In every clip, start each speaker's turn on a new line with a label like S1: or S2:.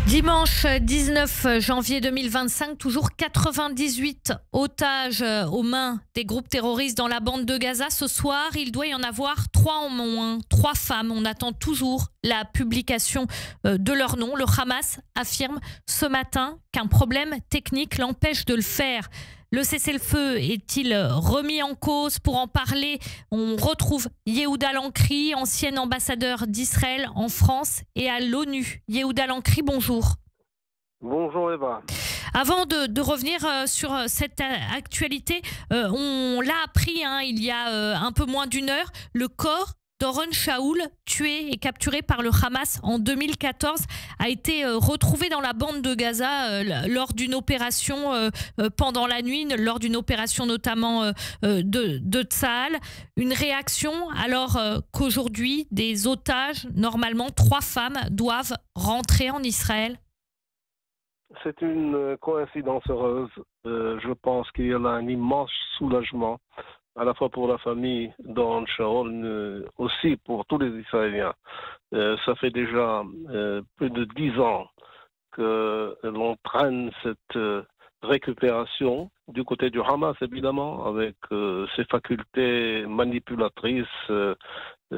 S1: Dimanche 19 janvier 2025, toujours 98 otages aux mains des groupes terroristes dans la bande de Gaza. Ce soir, il doit y en avoir 3 en moins, 3 femmes. On attend toujours la publication de leur nom. Le Hamas affirme ce matin qu'un problème technique l'empêche de le faire. Le cessez-le-feu est-il remis en cause? Pour en parler, on retrouve Yehuda Lankri, ancien ambassadeur d'Israël en France et à l'ONU. Yehuda Lankri, bonjour.
S2: Bonjour Eva.
S1: Avant de revenir sur cette actualité, on l'a appris il y a un peu moins d'une heure, le corps d'Oron Shaul, tué et capturé par le Hamas en 2014, a été retrouvé dans la bande de Gaza lors d'une opération pendant la nuit, lors d'une opération notamment de Tsahal. Une réaction alors qu'aujourd'hui, des otages, normalement 3 femmes, doivent rentrer en Israël?
S2: C'est une coïncidence heureuse. Je pense qu'il y a là un immense soulagement, à la fois pour la famille d'Oron Shaul, aussi pour tous les Israéliens. Ça fait déjà plus de 10 ans que l'on traîne cette récupération du côté du Hamas, évidemment, avec ses facultés manipulatrices, si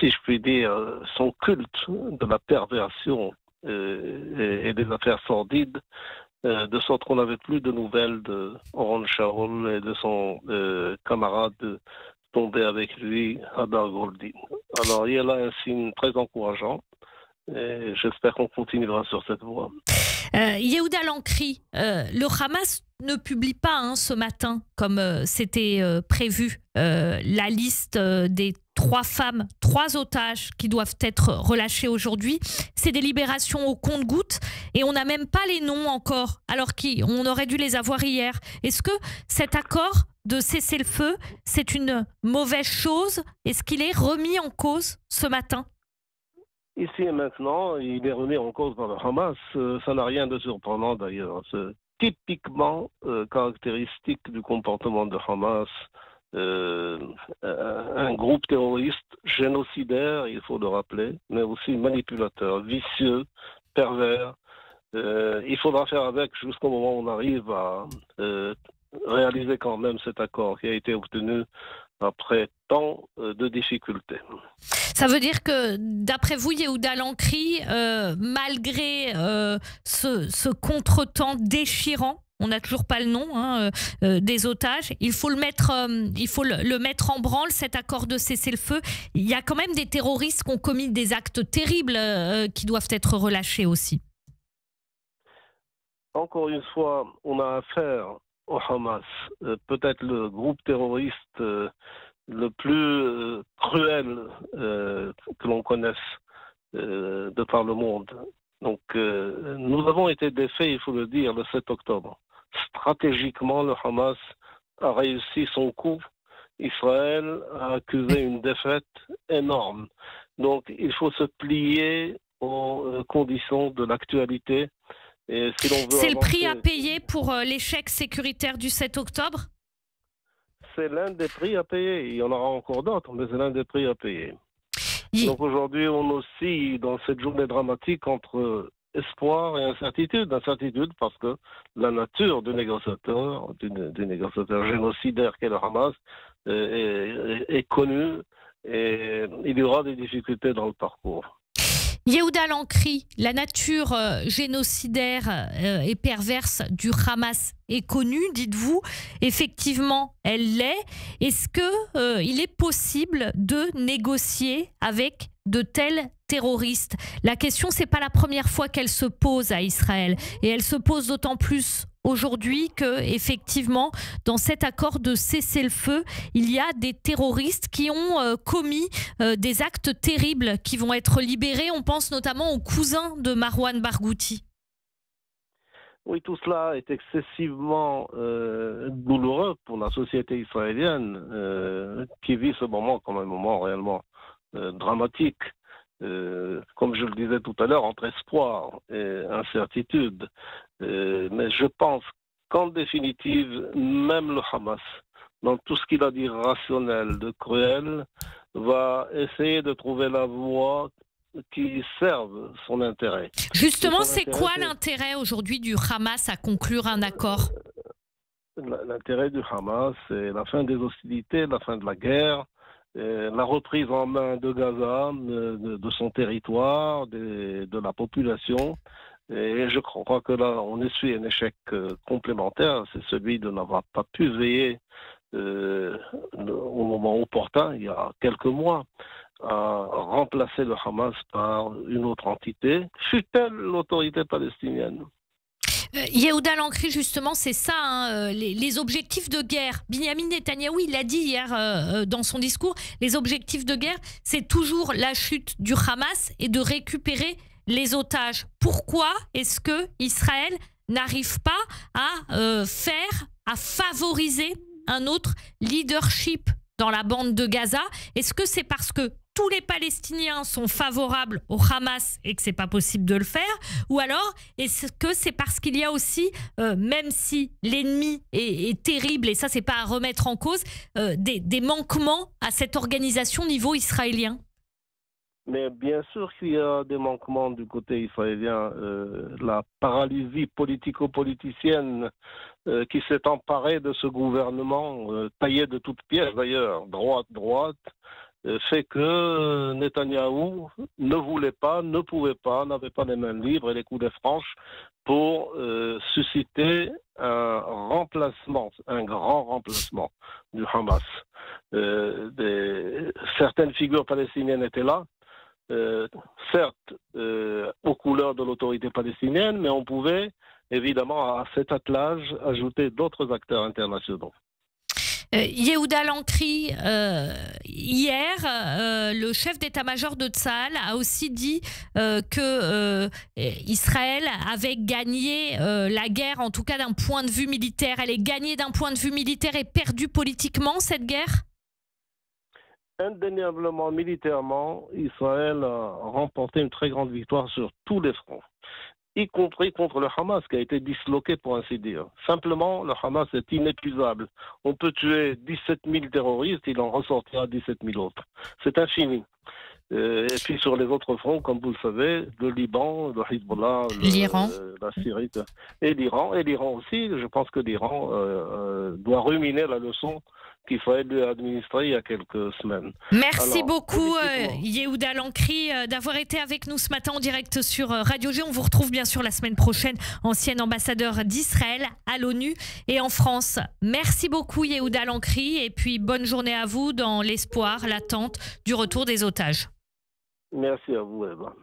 S2: je puis dire, son culte de la perversion et des affaires sordides, de sorte qu'on n'avait plus de nouvelles de Oron Shaul et de son camarade tombé avec lui, Hadar Goldin. Alors, il y a là un signe très encourageant et j'espère qu'on continuera sur cette voie.
S1: Yehuda Lankri, le Hamas ne publie pas ce matin, comme c'était prévu, la liste des 3 femmes, 3 otages qui doivent être relâchés aujourd'hui. C'est des libérations au compte-gouttes et on n'a même pas les noms encore, alors qu'on aurait dû les avoir hier. Est-ce que cet accord de cessez-le-feu, c'est une mauvaise chose? Est-ce qu'il est remis en cause ce matin?
S2: Ici et maintenant, il est remis en cause par le Hamas. Ça n'a rien de surprenant d'ailleurs. C'est typiquement caractéristique du comportement de Hamas. Un groupe terroriste génocidaire, il faut le rappeler, mais aussi manipulateur, vicieux, pervers. Il faudra faire avec jusqu'au moment où on arrive à réaliser quand même cet accord qui a été obtenu après tant de difficultés.
S1: Ça veut dire que, d'après vous, Yehuda Lankri, malgré ce contretemps déchirant, on n'a toujours pas le nom des otages, il faut le mettre en branle, cet accord de cessez-le-feu. Il y a quand même des terroristes qui ont commis des actes terribles qui doivent être relâchés aussi.
S2: Encore une fois, on a affaire au Hamas, peut-être le groupe terroriste le plus cruel que l'on connaisse de par le monde. Donc, nous avons été défaits, il faut le dire, le 7 octobre. Stratégiquement, le Hamas a réussi son coup. Israël a accusé une défaite énorme. Donc, il faut se plier aux conditions de l'actualité. Et si l'on veut
S1: C'est le prix
S2: avancer,
S1: à payer pour l'échec sécuritaire du 7 octobre?
S2: c'est l'un des prix à payer. Il y en aura encore d'autres, mais c'est l'un des prix à payer. Donc aujourd'hui, on oscille dans cette journée dramatique entre espoir et incertitude. Incertitude parce que la nature du négociateur génocidaire qu'est le Hamas est connue et il y aura des difficultés dans le parcours.
S1: Yehuda Lankri, la nature génocidaire et perverse du Hamas est connue, dites-vous. Effectivement, elle l'est. Est-ce qu'il est possible de négocier avec de tels terroristes? La question, c'est pas la première fois qu'elle se pose à Israël. Et elle se pose d'autant plus aujourd'hui que, effectivement, dans cet accord de cessez-le-feu, il y a des terroristes qui ont commis des actes terribles qui vont être libérés. On pense notamment au cousin de Marwan Barghouti.
S2: Oui, tout cela est excessivement douloureux pour la société israélienne qui vit ce moment comme un moment réellement dramatique. Comme je le disais tout à l'heure, entre espoir et incertitude. Mais je pense qu'en définitive, même le Hamas, dans tout ce qu'il a d'irrationnel, de cruel, va essayer de trouver la voie qui servent son intérêt.
S1: Justement, c'est quoi l'intérêt aujourd'hui du Hamas à conclure un accord?
S2: L'intérêt du Hamas, c'est la fin des hostilités, la fin de la guerre, la reprise en main de Gaza, de son territoire, de la population. Et je crois que là, on essuie un échec complémentaire, c'est celui de n'avoir pas pu veiller au moment opportun, il y a quelques mois, à remplacer le Hamas par une autre entité, fût-elle l'autorité palestinienne.
S1: Yehuda Lankri, justement, c'est ça, hein, les objectifs de guerre. Binyamin Netanyahou, il l'a dit hier dans son discours, les objectifs de guerre, c'est toujours la chute du Hamas et de récupérer les otages. Pourquoi est-ce que Israël n'arrive pas à favoriser un autre leadership dans la bande de Gaza? Est-ce que c'est parce que tous les Palestiniens sont favorables au Hamas et que c'est pas possible de le faire? Ou alors, est-ce que c'est parce qu'il y a aussi, même si l'ennemi est terrible, et ça c'est pas à remettre en cause, des manquements à cette organisation au niveau israélien?
S2: Mais bien sûr qu'il y a des manquements du côté israélien. La paralysie politico-politicienne qui s'est emparée de ce gouvernement, taillé de toutes pièces d'ailleurs, droite, fait que Netanyahou ne voulait pas, ne pouvait pas, n'avait pas les mains libres et les coudées franches pour susciter un remplacement, un grand remplacement du Hamas. Certaines figures palestiniennes étaient là, certes aux couleurs de l'autorité palestinienne, mais on pouvait évidemment à cet attelage ajouter d'autres acteurs internationaux.
S1: Yehuda Lankri, hier, le chef d'état-major de Tsahal a aussi dit que Israël avait gagné la guerre, en tout cas d'un point de vue militaire. Elle est gagnée d'un point de vue militaire et perdue politiquement, cette guerre?
S2: Indéniablement, militairement, Israël a remporté une très grande victoire sur tous les fronts, y compris contre le Hamas, qui a été disloqué, pour ainsi dire. Simplement, le Hamas est inépuisable. On peut tuer 17 000 terroristes, il en ressortira 17 000 autres. C'est infini. Et puis sur les autres fronts, comme vous le savez, le Liban, le Hezbollah,
S1: l'Iran,
S2: la Syrie et l'Iran aussi. Je pense que l'Iran doit ruminer la leçon qu'il fallait lui administrer il y a quelques semaines.
S1: Merci beaucoup Yehuda Lankri d'avoir été avec nous ce matin en direct sur Radio G. On vous retrouve bien sûr la semaine prochaine, ancien ambassadeur d'Israël à l'ONU et en France. Merci beaucoup Yehuda Lankri et puis bonne journée à vous dans l'espoir, l'attente du retour des otages.
S2: Merci à vous Eva.